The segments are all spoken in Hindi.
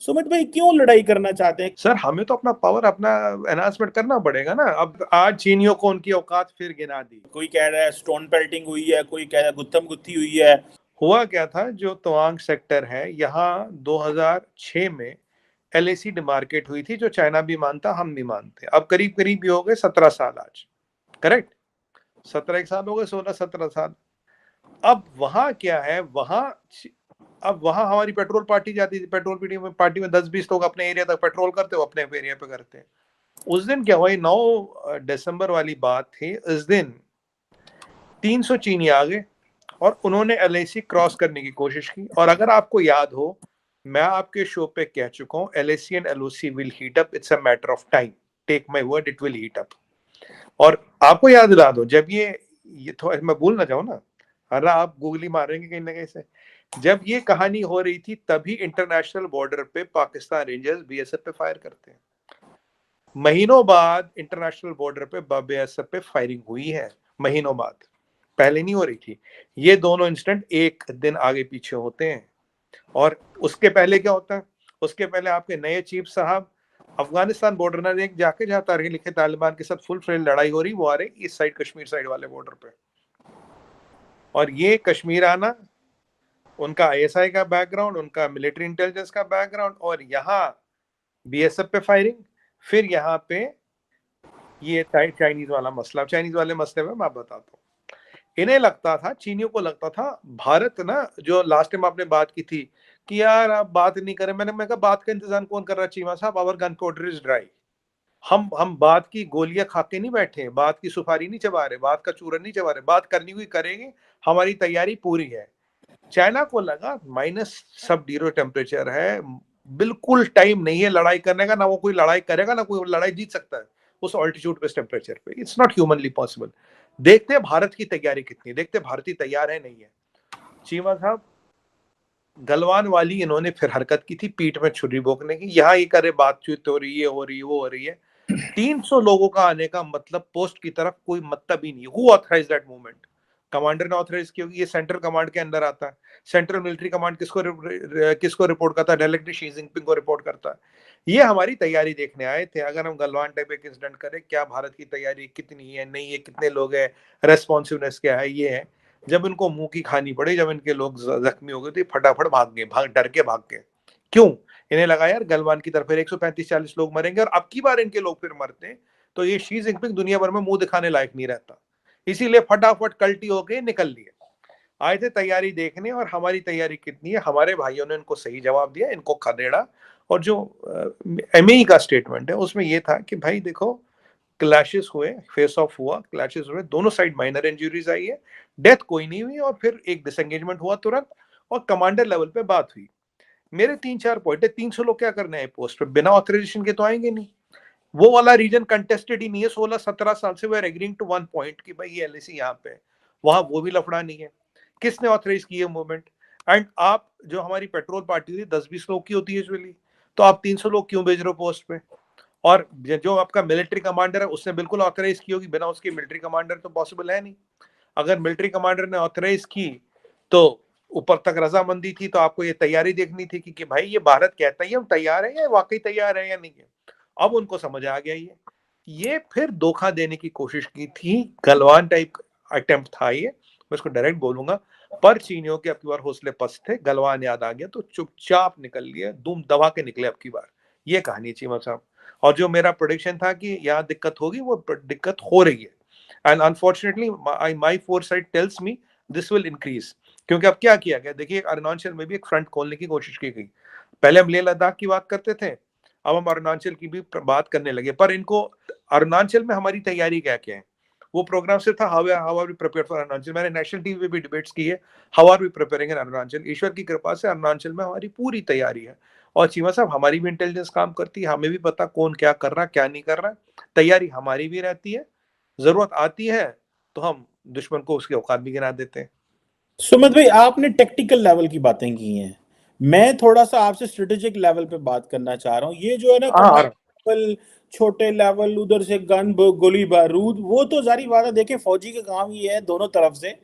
सुमित भाई क्यों लड़ाई करना चाहते हैं? सर हमें तो अपना पावर अपना एनहांसमेंट करना पड़ेगा ना। अब आज चीनियों को उनकी औकात फिर गिना दी। कोई कह रहा है स्टोन पेल्टिंग हुई है, कोई कह रहा है गुत्थम गुत्थी हुई है। हुआ क्या था, जो तवांग सेक्टर है यहाँ 2006 में एलएसी डिमार्केट हुई थी, जो चाइना भी मानता हम भी मानते। अब करीब करीब भी हो गए 17 साल आज, करेक्ट? 17 एक साल हो गए, 16-17 साल। अब वहां क्या है, अब वहां हमारी पेट्रोल पार्टी जाती थी, पेट्रोल पार्टी में 10-20 लोग अपने एरिया तक पेट्रोल करते, वो अपने एरिया पे करते। उस दिन क्या हुआ, 9 दिसंबर वाली बात थी। इस दिन 300 चीनी आ गए और उन्होंने एलएसी क्रॉस करने की कोशिश की। और अगर आपको याद हो, मैं आपके शो पे कह चुका हूं, LAC and LOC will heat up, it's a matter of time, take my word, it will heat up. और आपको याद दिला दो, जब ये थोड़ा मैं भूल ना जाऊं ना, अरे आप गूगली मारेंगे कहीं ना कहीं से, जब ये कहानी हो रही थी तभी इंटरनेशनल बॉर्डर पे पाकिस्तान रेंजर्स बीएसएफ पे फायर करते हैं। महीनों बाद इंटरनेशनल बॉर्डर पे बीएसएफ पे फायरिंग हुई है, महीनों बाद, पहले नहीं हो रही थी। ये दोनों इंसिडेंट एक दिन आगे पीछे होते हैं। और उसके पहले क्या होता है, उसके पहले आपके नए चीफ साहब अफगानिस्तान बॉर्डर ना देख जाके, जहां तारीख लिखे तालिबान के साथ फुल फ्लेज लड़ाई हो रही, वो आ रही इस साइड, कश्मीर साइड वाले बॉर्डर पे। और ये कश्मीर आना, उनका आईएसआई का बैकग्राउंड, उनका मिलिट्री इंटेलिजेंस का बैकग्राउंड, और यहाँ बीएसएफ पे फायरिंग, फिर यहाँ पे ये चाइनीज वाला मसला। चाइनीज वाले मसले में मैं बताता हूँ। इन्हें लगता था, चीनियों को लगता था भारत ना, जो लास्ट टाइम आपने बात की थी कि यार आप बात नहीं करें, मैं कहा बात का इंतजाम कौन कर रहा है चीमा साहब, our gunpowder is dry. हम बात की गोलियां खा के नहीं बैठे, बात की सुपारी नहीं चबा रहे, बात का चूरन नहीं चबा रहे, बात करनी हुई करेंगे, हमारी तैयारी पूरी है। चाइना को लगा माइनस सब जीरो टेम्परेचर है, बिल्कुल टाइम नहीं है लड़ाई करने का, ना वो कोई लड़ाई करेगा, ना कोई लड़ाई जीत सकता है उस ऑल्टीट्यूड पे, टेम्परेचर पे। It's not humanly possible. देखते हैं भारत की तैयारी कितनी, देखते भारतीय तैयार है नहीं है। चीमा साहब, गलवान वाली इन्होंने फिर हरकत की थी, पीठ में छुरी भोंकने की। यहाँ ये करे बातचीत हो रही है, हो रही है, वो हो रही है। 300 लोगों का आने का मतलब पोस्ट की तरफ कोई मतलब ही नहीं। Who authorize that movement? Commander ने ऑथराइज की होगी, ये सेंट्रल कमांड के अंदर आता है। सेंट्रल मिलिट्री कमांड किसको रिपोर्ट करता है? डायरेक्टली शी जिनपिंग को रिपोर्ट करता है। ये हमारी तैयारी देखने आए थे। अगर हम गलवान टाइप एक इंसिडेंट करें, क्या भारत की तैयारी कितनी है, नहीं है, कितने लोग हैं, रेस्पॉन्सिवनेस क्या है, ये है। जब इनको मुंह की खानी पड़ी, जब इनके लोग जख्मी हो गए, तो फटाफट भाग गए, डर के भाग गए। क्यों? इन्हें लगा यार गलवान की तरफ 135-40 लोग मरेंगे, और अब की बार इनके लोग फिर मरते हैं तो ये शी जिनपिंग दुनिया भर में मुंह दिखाने लायक नहीं रहता। इसीलिए फटाफट कल्टी होके निकल लिए। आए थे तैयारी देखने, और हमारी तैयारी कितनी है, हमारे भाइयों ने इनको सही जवाब दिया, इनको खदेड़ा। और जो एमई का स्टेटमेंट है उसमें यह था कि भाई देखो, क्लैशेस हुए, फेस ऑफ हुआ, क्लैशेस हुए, दोनों साइड माइनर इंजरीज आई है, डेथ कोई नहीं हुई, और फिर एक डिसएंगेजमेंट हुआ तुरंत, और कमांडर लेवल पे बात हुई। मेरे 3-4 पॉइंट है। 300 लोग क्या करने हैं पोस्ट पे? बिना ऑथराइजेशन के तो आएंगे नहीं। वो वाला रीजन कंटेस्टेड ही नहीं है। 16-17 साल से वे एग्रीइंग टू वन पॉइंट कि भाई ये एलएसी यहाँ पे है, वहां वो भी लफड़ा नहीं है। किसने ऑथराइज की है मूवमेंट? एंड आप, जो हमारी पेट्रोल पार्टी थी 10-20 लोग की होती है यूजुअली, तो आप 300 लोग क्यों भेज रहे हो पोस्ट पे? और जो आपका मिलिट्री कमांडर है उसने बिल्कुल ऑथराइज की होगी, बिना उसके मिलिट्री कमांडर तो पॉसिबल है नहीं। अगर मिलिट्री कमांडर ने ऑथराइज की तो ऊपर तक रजामंदी थी, तो आपको ये तैयारी देखनी थी कि भाई ये भारत कहता है हम तैयार है, या वाकई तैयार है या नहीं है। अब उनको समझ आ गया ये फिर धोखा देने की कोशिश की थी, गलवान टाइप अटेम्प्ट था ये, मैं इसको डायरेक्ट बोलूंगा। पर चीनियों के अब की बार हौसले पस्त थे, गलवान याद आ गया तो चुपचाप निकल लिए, दुम दबा के निकले अब की बार। ये कहानी चीमा साहब। और जो मेरा प्रोडिक्शन था कि यहाँ दिक्कत होगी, वो दिक्कत हो रही है। And unfortunately my foresight tells me this will increase. क्योंकि अब क्या किया गया, देखिए अरुणाचल में भी एक फ्रंट खोलने की कोशिश की गई। पहले हम लेह लद्दाख की बात करते थे, अब हम अरुणाचल की भी बात करने लगे। पर इनको अरुणाचल में हमारी तैयारी क्या क्या है, वो प्रोग्राम सिर्फ था how are we prepare for Arunachal. मैंने नेशनल टीवी पे भी डिबेट्स की है, how are we preparing in Arunachal. ईश्वर की कृपा से अरुणाचल में हमारी पूरी तैयारी है। और चीमा साहब, हमारी भी इंटेलिजेंस काम करती है, हमें भी पता कौन क्या कर रहा है, क्या नहीं कर रहा है। तैयारी हमारी भी रहती है, जरूरत आती है तो हम दुश्मन को उसकी औकात भी गिरा देते हैं। सुमित भाई, आपने टेक्टिकल लेवल की बातें की हैं, मैं थोड़ा सा आपसे स्ट्रेटेजिक लेवल पे बात करना चाह रहा हूँ। ये जो है ना हाँ, कमांड लेवल, छोटे लेवल, उधर से गन गोली बारूद, वो तो जारी बात है। देखिए फौजी का काम ये है दोनों तरफ से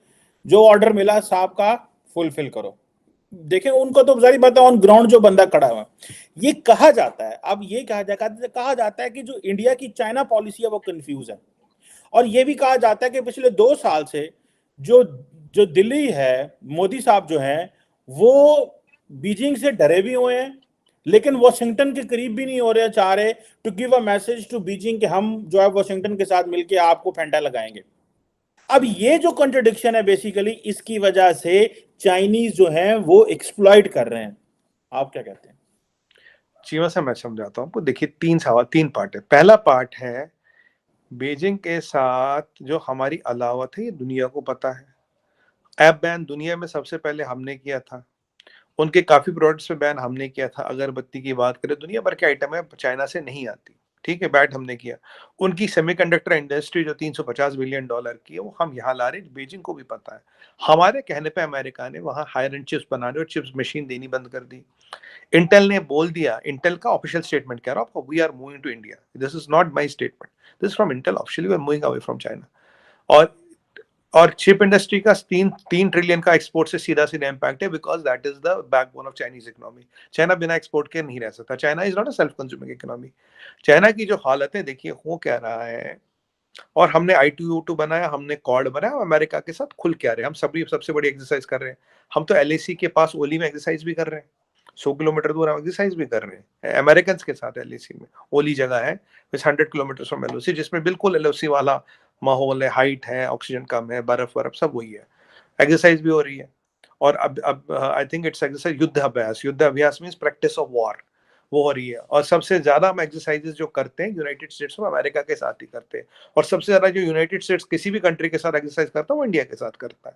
जो ऑर्डर मिला साहब का फुलफिल करो। देखें उनको तो जारी बात है, ऑन ग्राउंड जो बंदा खड़ा हुआ है, ये कहा जाता है, अब ये कहा जाता है कि जो इंडिया की चाइना पॉलिसी है वो कंफ्यूज है। और ये भी कहा जाता है कि पिछले 2 साल से जो जो दिल्ली है, मोदी साहब जो हैं, वो बीजिंग से डरे भी हुए हैं, लेकिन वॉशिंगटन के करीब भी नहीं हो रहे, चाह रहे to give a message to Beijing कि हम जो है वॉशिंगटन के साथ मिलकर आपको फेंटा लगाएंगे। अब ये जो कॉन्ट्रडिक्शन है बेसिकली इसकी वजह से चाइनीज जो है वो एक्सप्लॉइट कर रहे हैं। आप क्या कहते हैं? चीमा से मैं समझाता हूँ आपको। देखिए, तीन पार्ट है। पहला पार्ट है बीजिंग के साथ जो हमारी अलावत है, ये दुनिया को पता है। ऐप बैन दुनिया में सबसे पहले हमने किया था। उनके काफी प्रोडक्ट्स पे बैन हमने किया था। अगरबत्ती की बात करें, दुनिया भर के आइटम है चाइना से नहीं आती, ठीक है, बैट हमने किया। उनकी सेमीकंडक्टर इंडस्ट्री जो 350 बिलियन डॉलर की है, वो हम यहाँ ला रहे हैं, बीजिंग को भी पता है। हमारे कहने पे अमेरिका ने वहाँ हायर एंड चिप्स बना रहे और चिप्स मशीन देनी बंद कर दी। इंटेल ने बोल दिया, इंटेल का ऑफिशियल स्टेटमेंट कह रहा हूँ आपको, we are moving to India. This is not my statement, this is from Intel officially, we are moving away from China. और चिप इंडस्ट्री का तीन तीन ट्रिलियन का एक्सपोर्ट से सीधा सीधा इम्पैक्ट है, because that is the backbone of Chinese economy. China बिना एक्सपोर्ट के नहीं रह सकता। China is not a self consuming economy. China की जो हालत है, देखिए वो कह रहा है, और हमने I2U2 बनाया, हमने कॉर्ड बनाया, अमेरिका के साथ खुल के आ रहे हैं। हम सभी सबसे बड़ी एक्सरसाइज कर रहे हैं। हम तो LAC के पास ओली में एक्सरसाइज भी कर रहे हैं, 100 किलोमीटर दूर हम एक्सरसाइज भी कर रहे हैं अमेरिकन के साथ। LAC में ओली जगह है 100 किलोमीटर फ्रॉम LOC, जिसमें बिल्कुल LOC वाला माहौल है, हाइट है, ऑक्सीजन कम है, बर्फ बर्फ सब वही है। एक्सरसाइज भी हो रही है। और अब आई थिंक इट्स एक्सरसाइज युद्ध अभ्यास मींस प्रैक्टिस ऑफ वॉर, वो हो रही है। और सबसे ज्यादा हम एक्सरसाइजेस जो करते हैं यूनाइटेड स्टेट्स में, अमेरिका के साथ ही करते हैं। और सबसे ज्यादा जो यूनाइटेड स्टेट्स किसी भी कंट्री के साथ एक्सरसाइज करता है, वो इंडिया के साथ करता है।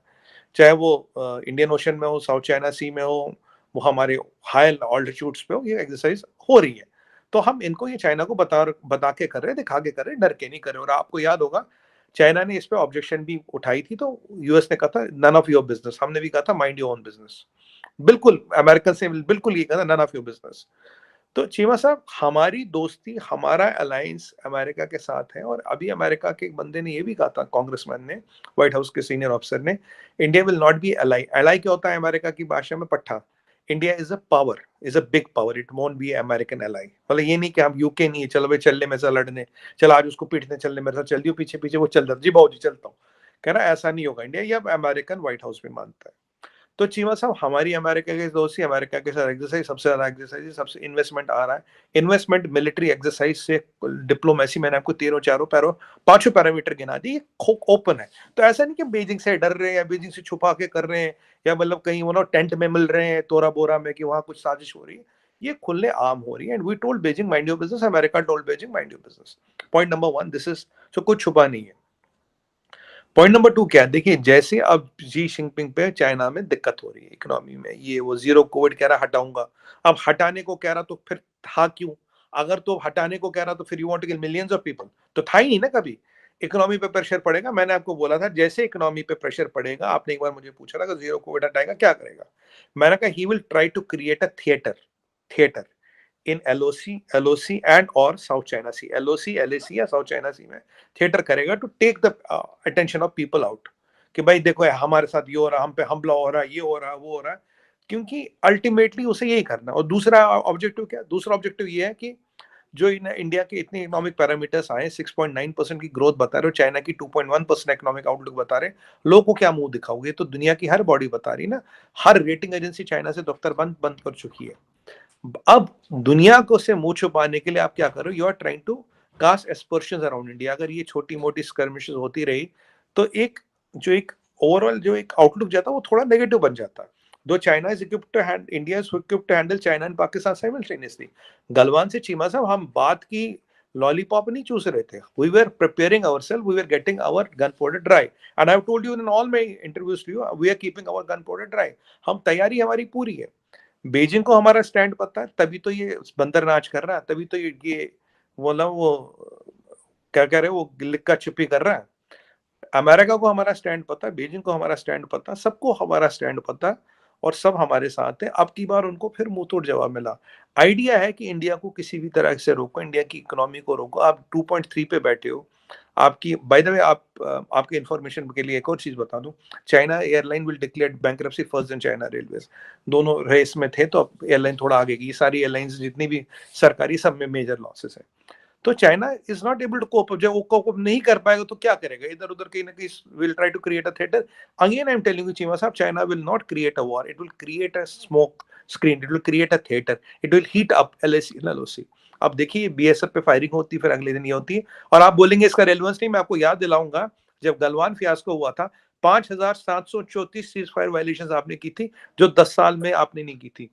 चाहे वो इंडियन ओशन में हो, साउथ चाइना सी में हो, वो हमारे हाई ऑल्टीट्यूड्स पे हो, ये एक्सरसाइज हो रही है। तो हम इनको ये चाइना को बता के कर रहे हैं, दिखा के कर रहे हैं, डर के नहीं कर रहे। और आपको याद होगा, चाइना ने इस पे ऑब्जेक्शन भी उठाई थी, तो यूएस ने कहा था नन ऑफ योर बिजनेस। हमने भी कहा था माइंड योर ओन बिजनेस। बिल्कुल अमेरिकन से बिल्कुल ये कहा था, नन ऑफ योर बिजनेस। तो चीमा साहब, हमारी दोस्ती, हमारा अलायंस अमेरिका के साथ है। और अभी अमेरिका के एक बंदे ने ये भी कहा था, कांग्रेसमैन ने, व्हाइट हाउस के सीनियर ऑफिसर ने, India will not be ally. Ally क्या होता है अमेरिका की भाषा में? पट्टा। India is a power, is a big power, it won't be American ally. मतलब ये नहीं कि हम यूके नहीं है, चलो भाई चल ले मेरे साथ लड़ने, चल आज उसको पीटने चल ले मेरे साथ, चल दियो पीछे पीछे वो चल रहा, जी बाबू जी चलता हूँ, कह रहा ऐसा नहीं होगा। इंडिया ये अमेरिकन व्हाइट हाउस भी मानता है। तो चीमा साहब, हमारी अमेरिका के दोस्ती, अमेरिका के साथ एक्सरसाइज, सबसे ज्यादा एक्सरसाइज, सबसे इन्वेस्टमेंट आ रहा है। इन्वेस्टमेंट, मिलिट्री एक्सरसाइज से डिप्लोमेसी, मैंने आपको तीनों चारों पैरों पांचों पैरामीटर गिना दी, ओपन है। तो ऐसा नहीं कि बीजिंग से डर रहे हैं या बीजिंग से छुपा के कर रहे हैं, या मतलब कहीं वो ना टेंट में मिल रहे हैं तोरा बोरा में कि वहां कुछ साजिश हो रही है। ये खुले आम हो रही है। And we told Beijing mind your business, America told Beijing mind your business. Point number 1, this is, so कुछ छुपा नहीं है। पॉइंट नंबर 2 क्या है? देखिए, जैसे अब जी जिनपिंग पे चाइना में दिक्कत हो रही है इकोनॉमी में, ये वो जीरो कोविड कह रहा हटाऊंगा। अब हटाने को कह रहा तो फिर था क्यों? अगर तो हटाने को कह रहा तो फिर you want to kill millions of people, तो था ही नहीं ना कभी। इकोनॉमी पे प्रेशर पड़ेगा, मैंने आपको बोला था, जैसे इकोनॉमी पे प्रेशर पड़ेगा, आपने एक बार मुझे पूछा था कि जीरो कोविड हटाएगा क्या करेगा। मैंने कहा he will try to create a theatre, theatre in LOC and और South China Sea, LOC LAC या साउथ चाइना सी में थिएटर करेगा to take the attention of people out, कि भाई देखो हमारे साथ ये हो रहा, हम पे हमला हो रहा है, ये हो रहा है, वो हो रहा है। क्योंकि अल्टीमेटली उसे यही करना है। और दूसरा ऑब्जेक्टिव क्या? दूसरा ऑब्जेक्टिव ये है कि जो इंडिया के इतने इकोनॉमिक पैरामीटर्स आए, 6.9% की ग्रोथ बता रहे हो, चाइना की 2.1% इकोनॉमिक आउटलुक बता रहे, लोगों को क्या मुंह दिखाओगे? तो दुनिया की हर बॉडी बता रही ना, हर रेटिंग एजेंसी चाइना से दफ्तर बंद बंद कर चुकी है। अब दुनिया को से मुंह छुपाने के लिए आप क्या करो? You are trying to cast aspersions around India. अगर ये छोटी मोटी स्कर्मिशेस होती रही, तो एक ओवरऑल जो एक आउटलुक जाता है, वो थोड़ा नेगेटिव बन जाता है। दो China is equipped to hand India is equipped to handle China and Pakistan simultaneously. Galwan से चीमा साहब, हम बात की लॉलीपॉप नहीं चूस रहे थे। We were preparing ourselves, we were getting our gunpowder dry, and I have told you in all my interviews to you, we are keeping our gunpowder dry. हम तैयारी हमारी पूरी है। बीजिंग को हमारा स्टैंड पता है, तभी तो ये बंदर नाच कर रहा है, तभी तो ये बोला वो क्या कह रहे, वो लिक्का छिपी कर रहा है। अमेरिका को हमारा स्टैंड पता है, बीजिंग को हमारा स्टैंड पता है, सबको हमारा स्टैंड पता है, और सब हमारे साथ है। अब की बार उनको फिर मुंह तोड़ जवाब मिला। आइडिया है कि इंडिया को किसी भी तरह से रोको, इंडिया की इकोनॉमी को रोको। आप 2.3 पे बैठे हो, आपकी बाय द वे आपके इंफॉर्मेशन के लिए एक और चीज बता दूं, China airline will declare bankruptcy first in China railways. दोनों रेस में थे तो अब एयरलाइन थोड़ा आगे की, सारी एयरलाइंस जितनी भी सरकारी सब में मेजर लॉसेस है। तो China is not able to cope up. जब वो कोप अप नहीं कर पाएगा तो क्या करेगा, इधर उधर कहीं ना कहीं will try to create a theatre. Again I am telling you Cheema साहब, China will not create a war, it will create a smoke screen, it will create a theatre, it will heat up LAC LOC. अब देखिए बीएसएफ पे फायरिंग होती, फिर अगले दिन ये होती है, और आप बोलेंगे इसका रेलेवेंस नहीं। मैं आपको याद दिलाऊंगा, जब गलवान फियास्को हुआ था 5734 सीज फायर वायलेशन आपने की थी, जो 10 साल में आपने नहीं की थी।